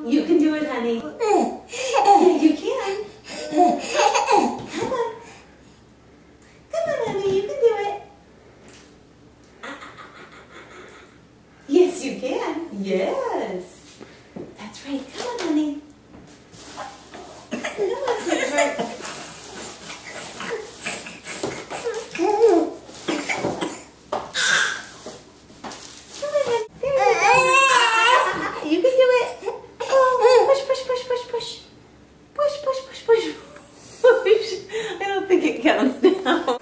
You can do it, honey. You can. Come on. Come on, honey. You can do it. Yes, you can. Yes. That's right. Come on, honey. Come on, sweetheart. I don't think it counts now.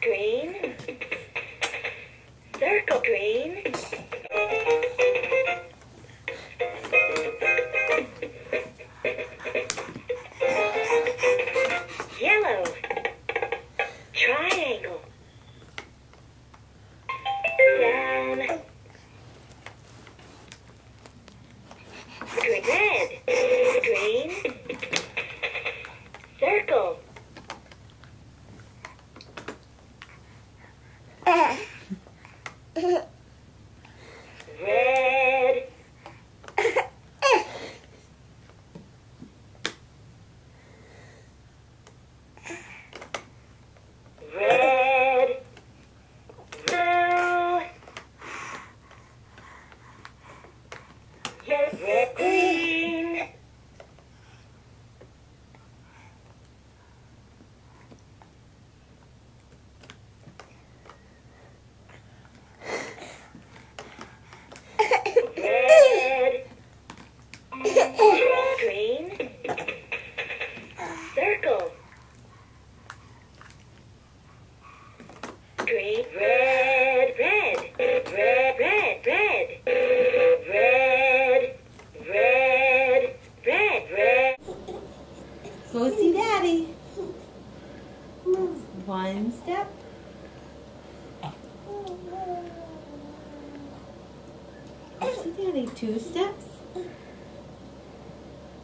Green, circle, green, yellow, triangle, down, red, green, circle. Red. Red. Blue. Yes, red, green. Green, circle, green, red, red, red, red, red, red, red, red, red. Go see Daddy. One step. Go see Daddy. 2 steps.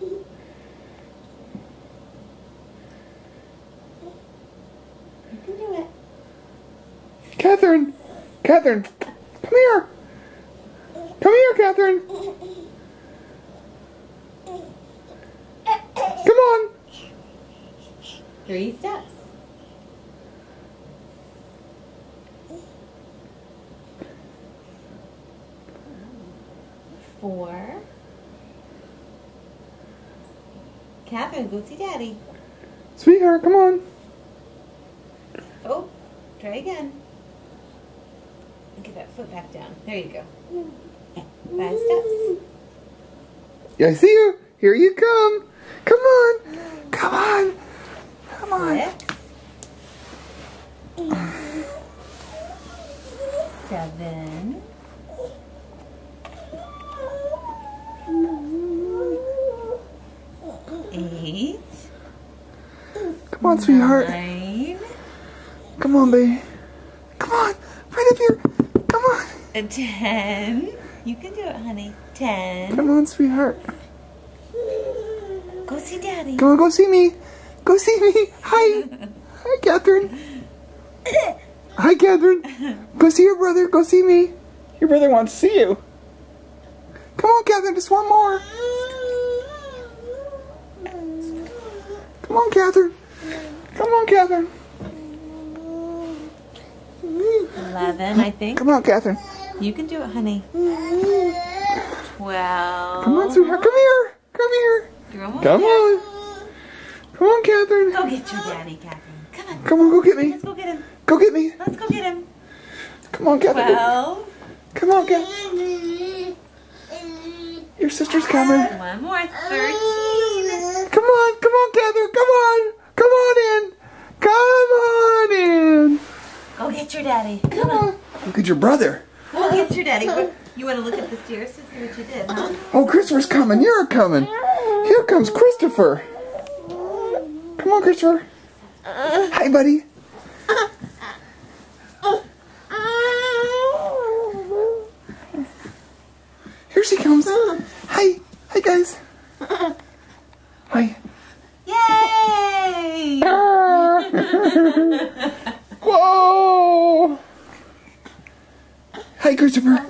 You can do it. Catherine! Catherine! Come here! Come here, Catherine! Come on! 3 steps. 4. Catherine, go see Daddy. Sweetheart, come on. Oh, try again. Get that foot back down. There you go. 5 steps. Yeah, I see you. Here you come. Come on. Come on. Come on. 6. 7. 8. Come on, sweetheart. 9. Come on, baby. Come on. Right up here. Come on. And 10. You can do it, honey. 10. Come on, sweetheart. Go see Daddy. Come on, go see me. Go see me. Hi. Hi, Catherine. Hi, Catherine. Go see your brother. Go see me. Your brother wants to see you. Come on, Catherine. Just one more. Come on, Catherine. Come on, Catherine. 11, I think. Come on, Catherine. You can do it, honey. 12. Come on, sweetheart. Come here. Come here. You're almost Come there. on. Come on, Catherine. Go get your daddy, Catherine. Come on. Come on, go get me. Let's go get him. Go get me. Let's go get him. Come on, Catherine. 12. Come on, Catherine. Your sister's coming. One more. 13. Come on, Catherine. Come on. Come on in. Come on in. Go get your daddy. Come on. Look at your brother. Go get your daddy. You want to look at the stairs to see what you did, huh? Oh, Christopher's coming. You're coming. Here comes Christopher. Come on, Christopher. Hi, buddy. Here she comes. Hi. Hi, guys. Hi. Yay! Whoa. Hi, Christopher.